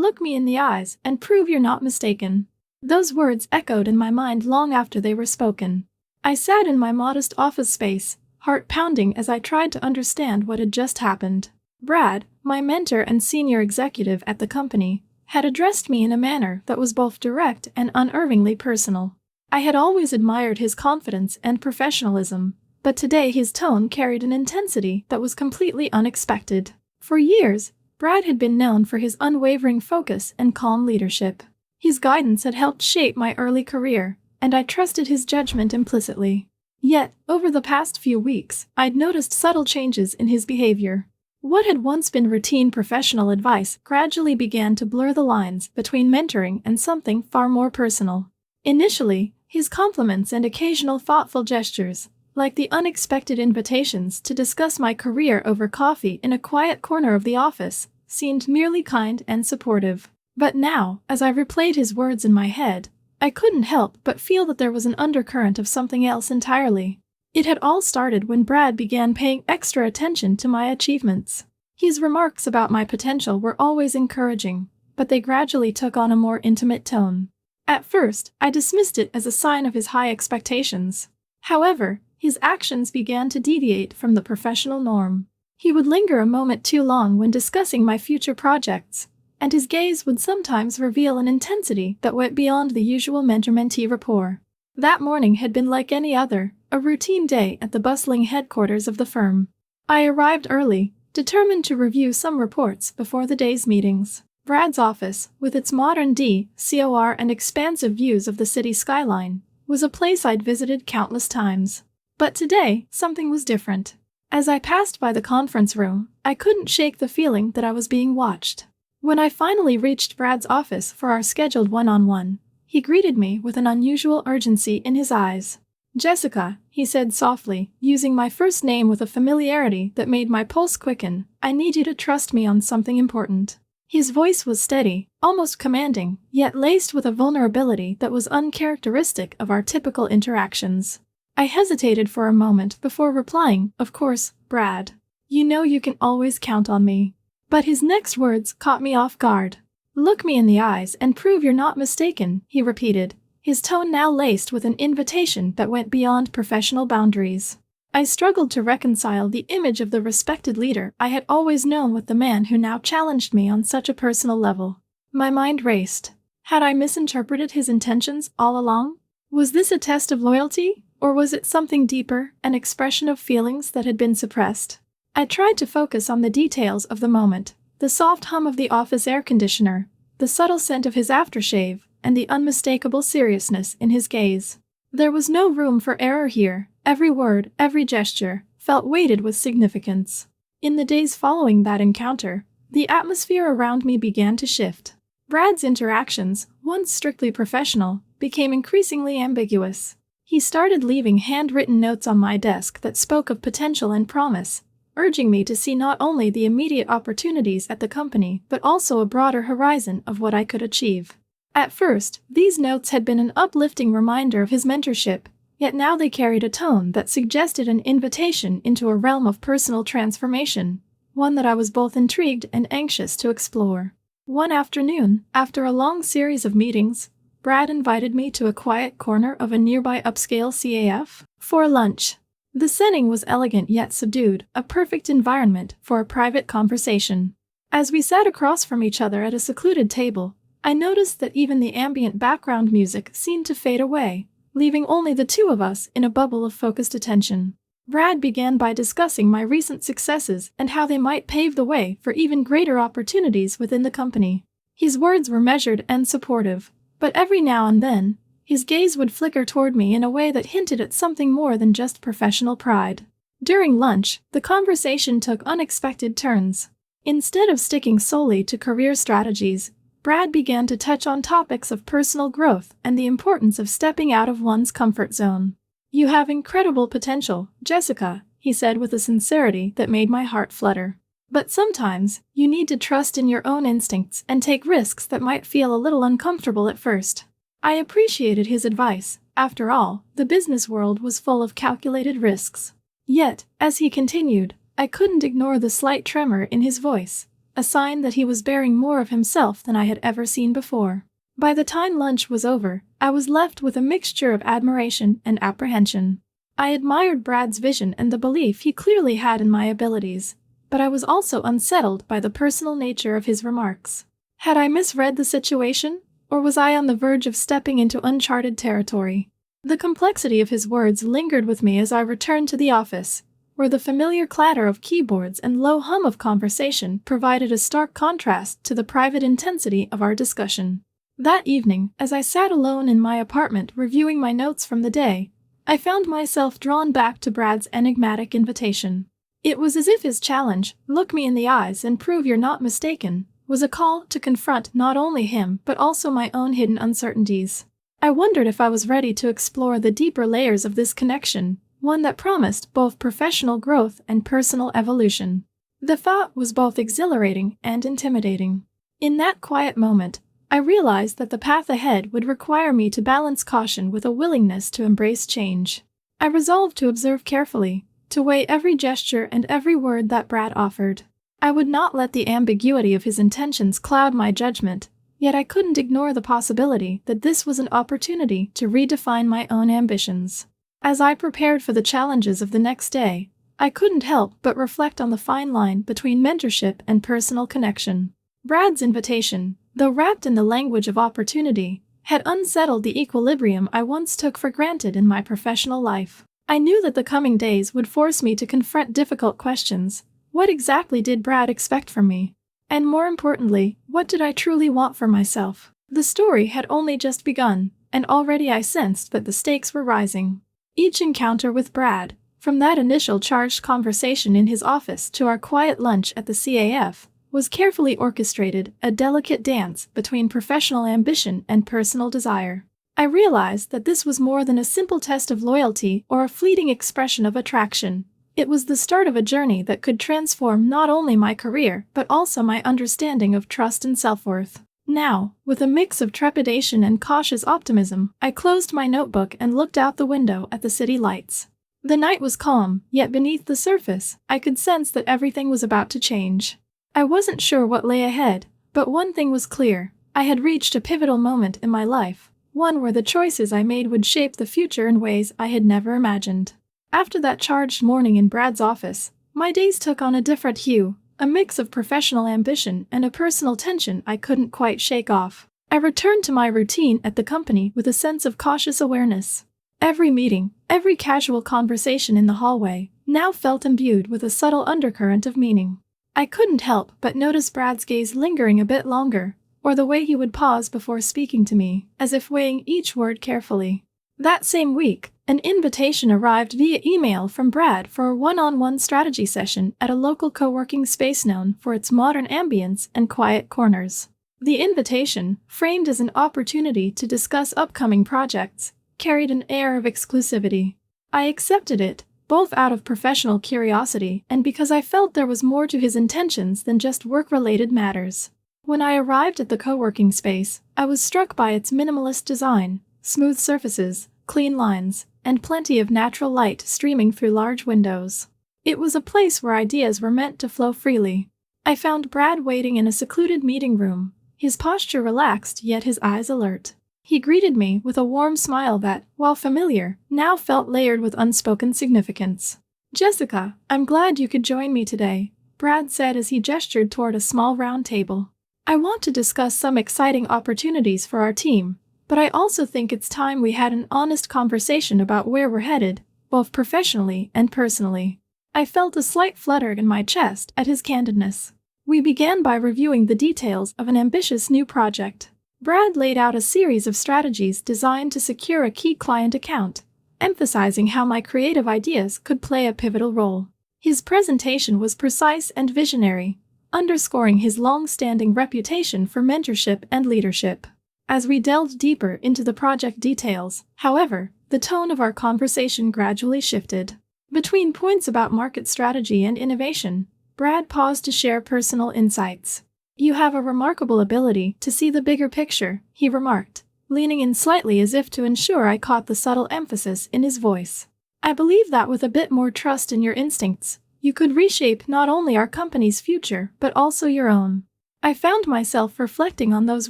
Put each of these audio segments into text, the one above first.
Look me in the eyes and prove you're not mistaken. Those words echoed in my mind long after they were spoken. I sat in my modest office space, heart pounding as I tried to understand what had just happened. Brad, my mentor and senior executive at the company, had addressed me in a manner that was both direct and unerringly personal. I had always admired his confidence and professionalism, but today his tone carried an intensity that was completely unexpected. For years, Brad had been known for his unwavering focus and calm leadership. His guidance had helped shape my early career, and I trusted his judgment implicitly. Yet, over the past few weeks, I'd noticed subtle changes in his behavior. What had once been routine professional advice gradually began to blur the lines between mentoring and something far more personal. Initially, his compliments and occasional thoughtful gestures, like the unexpected invitations to discuss my career over coffee in a quiet corner of the office, seemed merely kind and supportive. But now, as I replayed his words in my head, I couldn't help but feel that there was an undercurrent of something else entirely. It had all started when Brad began paying extra attention to my achievements. His remarks about my potential were always encouraging, but they gradually took on a more intimate tone. At first, I dismissed it as a sign of his high expectations. However, his actions began to deviate from the professional norm. He would linger a moment too long when discussing my future projects, and his gaze would sometimes reveal an intensity that went beyond the usual mentor-mentee rapport. That morning had been like any other, a routine day at the bustling headquarters of the firm. I arrived early, determined to review some reports before the day's meetings. Brad's office, with its modern decor and expansive views of the city skyline, was a place I'd visited countless times. But today, something was different. As I passed by the conference room, I couldn't shake the feeling that I was being watched. When I finally reached Brad's office for our scheduled one-on-one, he greeted me with an unusual urgency in his eyes. "Jessica," he said softly, using my first name with a familiarity that made my pulse quicken, "I need you to trust me on something important." His voice was steady, almost commanding, yet laced with a vulnerability that was uncharacteristic of our typical interactions. I hesitated for a moment before replying, "Of course, Brad. You know you can always count on me." But his next words caught me off guard. "Look me in the eyes and prove you're not mistaken," he repeated, his tone now laced with an invitation that went beyond professional boundaries. I struggled to reconcile the image of the respected leader I had always known with the man who now challenged me on such a personal level. My mind raced. Had I misinterpreted his intentions all along? Was this a test of loyalty, or was it something deeper, an expression of feelings that had been suppressed? I tried to focus on the details of the moment, the soft hum of the office air conditioner, the subtle scent of his aftershave, and the unmistakable seriousness in his gaze. There was no room for error here. Every word, every gesture, felt weighted with significance. In the days following that encounter, the atmosphere around me began to shift. Brad's interactions, once strictly professional, became increasingly ambiguous. He started leaving handwritten notes on my desk that spoke of potential and promise, urging me to see not only the immediate opportunities at the company but also a broader horizon of what I could achieve. At first, these notes had been an uplifting reminder of his mentorship, yet now they carried a tone that suggested an invitation into a realm of personal transformation, one that I was both intrigued and anxious to explore. One afternoon, after a long series of meetings, Brad invited me to a quiet corner of a nearby upscale CAF for lunch. The setting was elegant yet subdued, a perfect environment for a private conversation. As we sat across from each other at a secluded table, I noticed that even the ambient background music seemed to fade away, leaving only the two of us in a bubble of focused attention. Brad began by discussing my recent successes and how they might pave the way for even greater opportunities within the company. His words were measured and supportive, but every now and then, his gaze would flicker toward me in a way that hinted at something more than just professional pride. During lunch, the conversation took unexpected turns. Instead of sticking solely to career strategies, Brad began to touch on topics of personal growth and the importance of stepping out of one's comfort zone. "You have incredible potential, Jessica," he said with a sincerity that made my heart flutter. "But sometimes, you need to trust in your own instincts and take risks that might feel a little uncomfortable at first." I appreciated his advice. After all, the business world was full of calculated risks. Yet, as he continued, I couldn't ignore the slight tremor in his voice, a sign that he was bearing more of himself than I had ever seen before. By the time lunch was over, I was left with a mixture of admiration and apprehension. I admired Brad's vision and the belief he clearly had in my abilities, but I was also unsettled by the personal nature of his remarks. Had I misread the situation, or was I on the verge of stepping into uncharted territory? The complexity of his words lingered with me as I returned to the office, where the familiar clatter of keyboards and low hum of conversation provided a stark contrast to the private intensity of our discussion. That evening, as I sat alone in my apartment reviewing my notes from the day, I found myself drawn back to Brad's enigmatic invitation. It was as if his challenge, "Look me in the eyes and prove you're not mistaken," was a call to confront not only him but also my own hidden uncertainties. I wondered if I was ready to explore the deeper layers of this connection, one that promised both professional growth and personal evolution. The thought was both exhilarating and intimidating. In that quiet moment, I realized that the path ahead would require me to balance caution with a willingness to embrace change. I resolved to observe carefully, to weigh every gesture and every word that Brad offered. I would not let the ambiguity of his intentions cloud my judgment, yet I couldn't ignore the possibility that this was an opportunity to redefine my own ambitions. As I prepared for the challenges of the next day, I couldn't help but reflect on the fine line between mentorship and personal connection. Brad's invitation, though wrapped in the language of opportunity, had unsettled the equilibrium I once took for granted in my professional life. I knew that the coming days would force me to confront difficult questions. What exactly did Brad expect from me? And more importantly, what did I truly want for myself? The story had only just begun, and already I sensed that the stakes were rising. Each encounter with Brad, from that initial charged conversation in his office to our quiet lunch at the CAF, was carefully orchestrated, a delicate dance between professional ambition and personal desire. I realized that this was more than a simple test of loyalty or a fleeting expression of attraction. It was the start of a journey that could transform not only my career but also my understanding of trust and self-worth. Now, with a mix of trepidation and cautious optimism, I closed my notebook and looked out the window at the city lights. The night was calm, yet beneath the surface, I could sense that everything was about to change. I wasn't sure what lay ahead, but one thing was clear: I had reached a pivotal moment in my life, one where the choices I made would shape the future in ways I had never imagined. After that charged morning in Brad's office, my days took on a different hue, a mix of professional ambition and a personal tension I couldn't quite shake off. I returned to my routine at the company with a sense of cautious awareness. Every meeting, every casual conversation in the hallway, now felt imbued with a subtle undercurrent of meaning. I couldn't help but notice Brad's gaze lingering a bit longer, or the way he would pause before speaking to me, as if weighing each word carefully. That same week, an invitation arrived via email from Brad for a one-on-one strategy session at a local co-working space known for its modern ambience and quiet corners. The invitation, framed as an opportunity to discuss upcoming projects, carried an air of exclusivity. I accepted it, both out of professional curiosity and because I felt there was more to his intentions than just work-related matters. When I arrived at the co-working space, I was struck by its minimalist design, smooth surfaces, clean lines, and plenty of natural light streaming through large windows. It was a place where ideas were meant to flow freely. I found Brad waiting in a secluded meeting room, his posture relaxed yet his eyes alert. He greeted me with a warm smile that, while familiar, now felt layered with unspoken significance. "Jessica, I'm glad you could join me today," Brad said as he gestured toward a small round table. "I want to discuss some exciting opportunities for our team, but I also think it's time we had an honest conversation about where we're headed, both professionally and personally." I felt a slight flutter in my chest at his candidness. We began by reviewing the details of an ambitious new project. Brad laid out a series of strategies designed to secure a key client account, emphasizing how my creative ideas could play a pivotal role. His presentation was precise and visionary, underscoring his long-standing reputation for mentorship and leadership. As we delved deeper into the project details, however, the tone of our conversation gradually shifted. Between points about market strategy and innovation, Brad paused to share personal insights. "You have a remarkable ability to see the bigger picture," he remarked, leaning in slightly as if to ensure I caught the subtle emphasis in his voice. "I believe that with a bit more trust in your instincts, You could reshape not only our company's future, but also your own. I found myself reflecting on those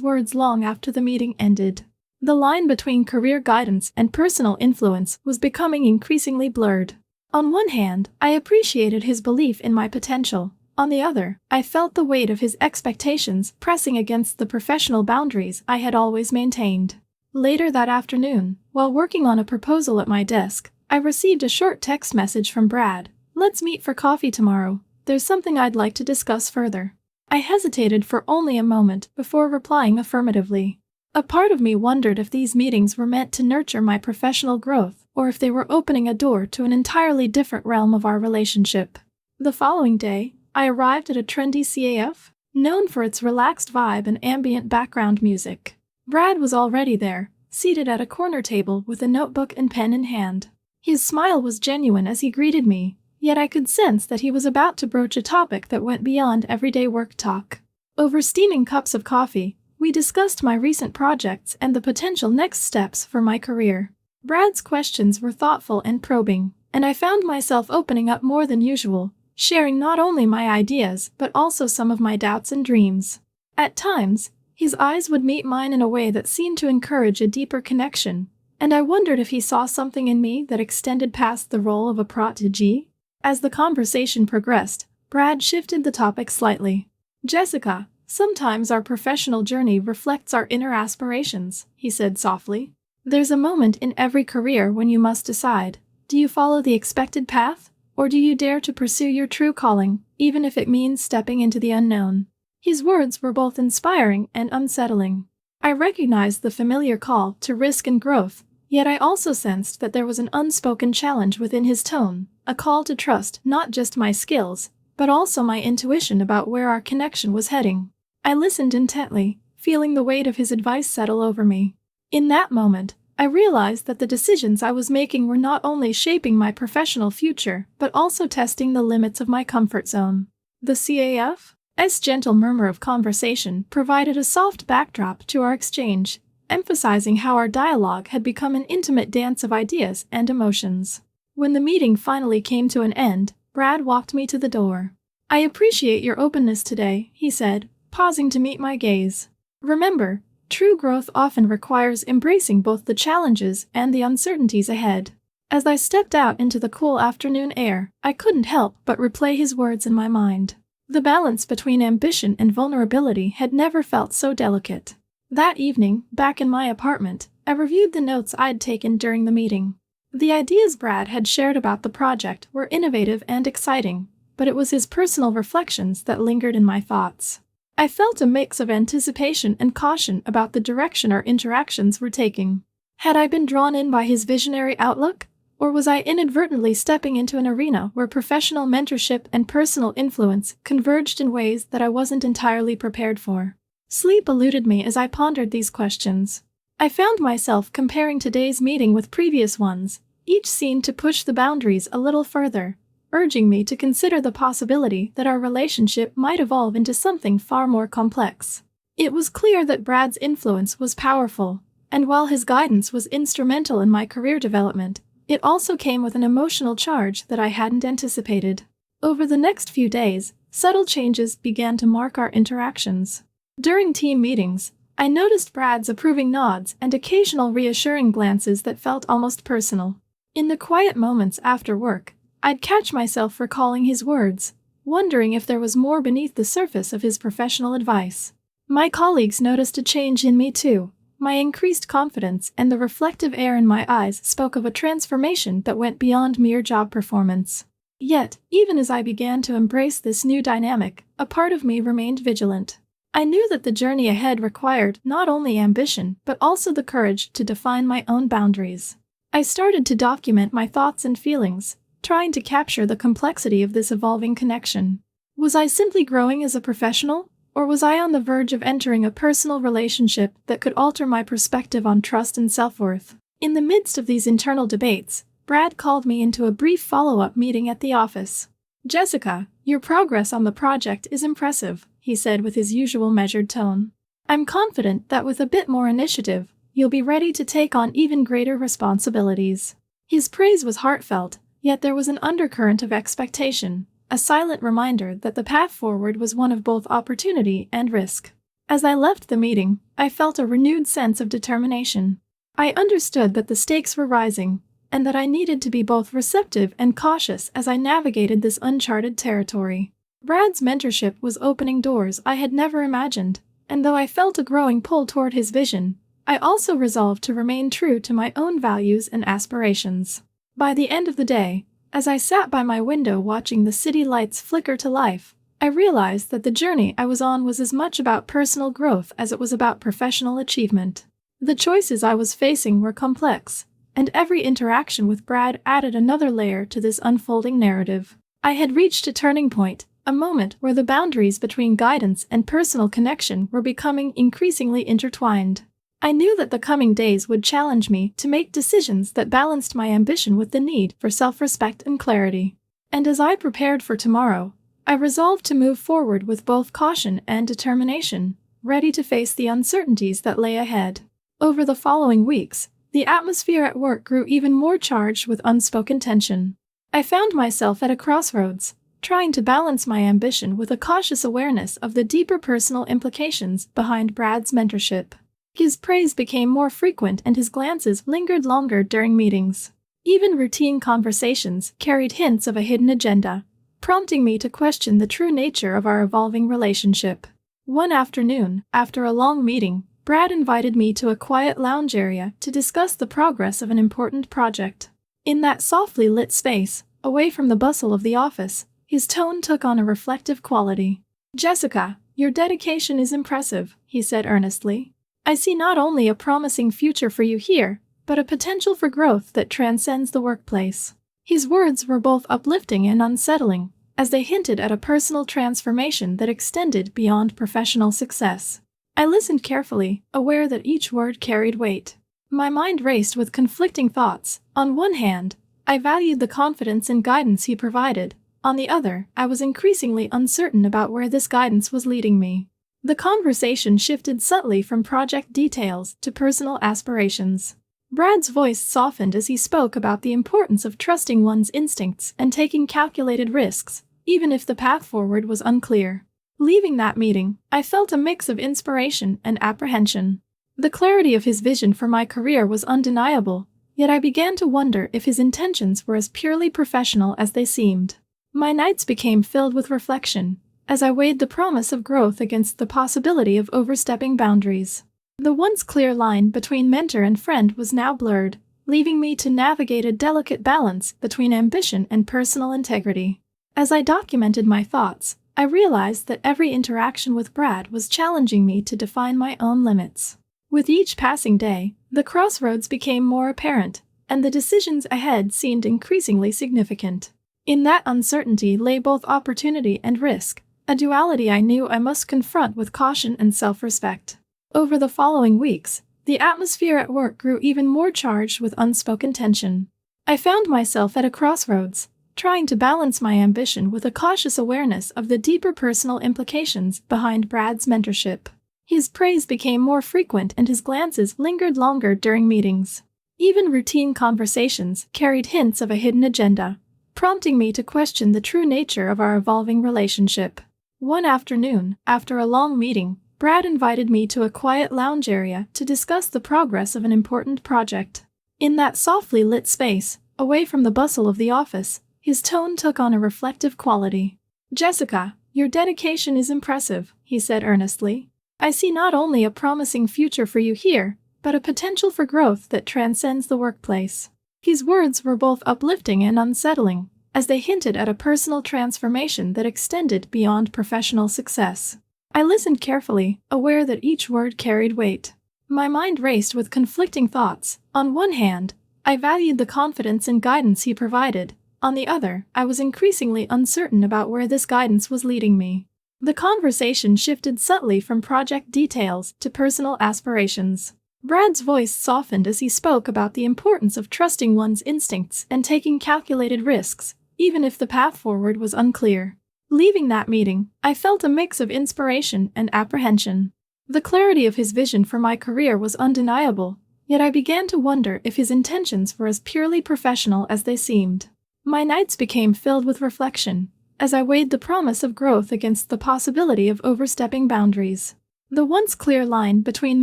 words long after the meeting ended. The line between career guidance and personal influence was becoming increasingly blurred. On one hand, I appreciated his belief in my potential. On the other, I felt the weight of his expectations pressing against the professional boundaries I had always maintained. Later that afternoon, while working on a proposal at my desk, I received a short text message from Brad. "Let's meet for coffee tomorrow. There's something I'd like to discuss further." I hesitated for only a moment before replying affirmatively. A part of me wondered if these meetings were meant to nurture my professional growth, or if they were opening a door to an entirely different realm of our relationship. The following day, I arrived at a trendy CAF, known for its relaxed vibe and ambient background music. Brad was already there, seated at a corner table with a notebook and pen in hand. His smile was genuine as he greeted me, yet I could sense that he was about to broach a topic that went beyond everyday work talk. Over steaming cups of coffee, we discussed my recent projects and the potential next steps for my career. Brad's questions were thoughtful and probing, and I found myself opening up more than usual, sharing not only my ideas but also some of my doubts and dreams. At times, his eyes would meet mine in a way that seemed to encourage a deeper connection, and I wondered if he saw something in me that extended past the role of a protégé. As the conversation progressed, Brad shifted the topic slightly. "Jessica, sometimes our professional journey reflects our inner aspirations," he said softly. "There's a moment in every career when you must decide, do you follow the expected path, or do you dare to pursue your true calling, even if it means stepping into the unknown?" His words were both inspiring and unsettling. I recognized the familiar call to risk and growth, yet I also sensed that there was an unspoken challenge within his tone, a call to trust not just my skills, but also my intuition about where our connection was heading. I listened intently, feeling the weight of his advice settle over me. In that moment, I realized that the decisions I was making were not only shaping my professional future, but also testing the limits of my comfort zone. The CAF's gentle murmur of conversation provided a soft backdrop to our exchange, emphasizing how our dialogue had become an intimate dance of ideas and emotions. When the meeting finally came to an end, Brad walked me to the door. "I appreciate your openness today," he said, pausing to meet my gaze. "Remember, true growth often requires embracing both the challenges and the uncertainties ahead." As I stepped out into the cool afternoon air, I couldn't help but replay his words in my mind. The balance between ambition and vulnerability had never felt so delicate. That evening, back in my apartment, I reviewed the notes I'd taken during the meeting. The ideas Brad had shared about the project were innovative and exciting, but it was his personal reflections that lingered in my thoughts. I felt a mix of anticipation and caution about the direction our interactions were taking. Had I been drawn in by his visionary outlook, or was I inadvertently stepping into an arena where professional mentorship and personal influence converged in ways that I wasn't entirely prepared for? Sleep eluded me as I pondered these questions. I found myself comparing today's meeting with previous ones. Each seemed to push the boundaries a little further, urging me to consider the possibility that our relationship might evolve into something far more complex. It was clear that Brad's influence was powerful, and while his guidance was instrumental in my career development, it also came with an emotional charge that I hadn't anticipated. Over the next few days, subtle changes began to mark our interactions. During team meetings, I noticed Brad's approving nods and occasional reassuring glances that felt almost personal. In the quiet moments after work, I'd catch myself recalling his words, wondering if there was more beneath the surface of his professional advice. My colleagues noticed a change in me too. My increased confidence and the reflective air in my eyes spoke of a transformation that went beyond mere job performance. Yet, even as I began to embrace this new dynamic, a part of me remained vigilant. I knew that the journey ahead required not only ambition, but also the courage to define my own boundaries. I started to document my thoughts and feelings, trying to capture the complexity of this evolving connection. Was I simply growing as a professional, or was I on the verge of entering a personal relationship that could alter my perspective on trust and self-worth? In the midst of these internal debates, Brad called me into a brief follow-up meeting at the office. "Jessica, your progress on the project is impressive," he said with his usual measured tone. "I'm confident that with a bit more initiative, you'll be ready to take on even greater responsibilities." His praise was heartfelt, yet there was an undercurrent of expectation, a silent reminder that the path forward was one of both opportunity and risk. As I left the meeting, I felt a renewed sense of determination. I understood that the stakes were rising, and that I needed to be both receptive and cautious as I navigated this uncharted territory. Brad's mentorship was opening doors I had never imagined, and though I felt a growing pull toward his vision, I also resolved to remain true to my own values and aspirations. By the end of the day, as I sat by my window watching the city lights flicker to life, I realized that the journey I was on was as much about personal growth as it was about professional achievement. The choices I was facing were complex, and every interaction with Brad added another layer to this unfolding narrative. I had reached a turning point, a moment where the boundaries between guidance and personal connection were becoming increasingly intertwined. I knew that the coming days would challenge me to make decisions that balanced my ambition with the need for self-respect and clarity. And as I prepared for tomorrow, I resolved to move forward with both caution and determination, ready to face the uncertainties that lay ahead. Over the following weeks, the atmosphere at work grew even more charged with unspoken tension. I found myself at a crossroads, trying to balance my ambition with a cautious awareness of the deeper personal implications behind Brad's mentorship. His praise became more frequent and his glances lingered longer during meetings. Even routine conversations carried hints of a hidden agenda, prompting me to question the true nature of our evolving relationship. One afternoon, after a long meeting, Brad invited me to a quiet lounge area to discuss the progress of an important project. In that softly lit space, away from the bustle of the office, his tone took on a reflective quality. "Jessica, your dedication is impressive," he said earnestly. "I see not only a promising future for you here, but a potential for growth that transcends the workplace." His words were both uplifting and unsettling, as they hinted at a personal transformation that extended beyond professional success. I listened carefully, aware that each word carried weight. My mind raced with conflicting thoughts. On one hand, I valued the confidence and guidance he provided. On the other, I was increasingly uncertain about where this guidance was leading me. The conversation shifted subtly from project details to personal aspirations. Brad's voice softened as he spoke about the importance of trusting one's instincts and taking calculated risks, even if the path forward was unclear. Leaving that meeting, I felt a mix of inspiration and apprehension. The clarity of his vision for my career was undeniable, yet I began to wonder if his intentions were as purely professional as they seemed. My nights became filled with reflection, as I weighed the promise of growth against the possibility of overstepping boundaries. The once clear line between mentor and friend was now blurred, leaving me to navigate a delicate balance between ambition and personal integrity. As I documented my thoughts, I realized that every interaction with Brad was challenging me to define my own limits. With each passing day, the crossroads became more apparent, and the decisions ahead seemed increasingly significant. In that uncertainty lay both opportunity and risk, a duality I knew I must confront with caution and self-respect. Over the following weeks, the atmosphere at work grew even more charged with unspoken tension. I found myself at a crossroads, trying to balance my ambition with a cautious awareness of the deeper personal implications behind Brad's mentorship. His praise became more frequent and his glances lingered longer during meetings. Even routine conversations carried hints of a hidden agenda, prompting me to question the true nature of our evolving relationship. One afternoon, after a long meeting, Brad invited me to a quiet lounge area to discuss the progress of an important project. In that softly lit space, away from the bustle of the office, his tone took on a reflective quality. "Jessica, your dedication is impressive," he said earnestly. "I see not only a promising future for you here, but a potential for growth that transcends the workplace." His words were both uplifting and unsettling, as they hinted at a personal transformation that extended beyond professional success. I listened carefully, aware that each word carried weight. My mind raced with conflicting thoughts. On one hand, I valued the confidence and guidance he provided. On the other, I was increasingly uncertain about where this guidance was leading me. The conversation shifted subtly from project details to personal aspirations. Brad's voice softened as he spoke about the importance of trusting one's instincts and taking calculated risks, even if the path forward was unclear. Leaving that meeting, I felt a mix of inspiration and apprehension. The clarity of his vision for my career was undeniable, yet I began to wonder if his intentions were as purely professional as they seemed. My nights became filled with reflection, as I weighed the promise of growth against the possibility of overstepping boundaries. The once clear line between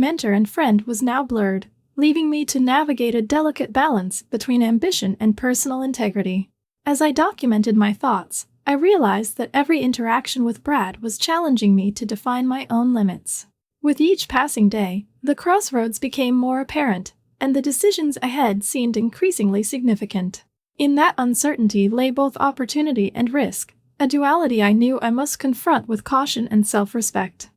mentor and friend was now blurred, leaving me to navigate a delicate balance between ambition and personal integrity. As I documented my thoughts, I realized that every interaction with Brad was challenging me to define my own limits. With each passing day, the crossroads became more apparent, and the decisions ahead seemed increasingly significant. In that uncertainty lay both opportunity and risk, a duality I knew I must confront with caution and self-respect.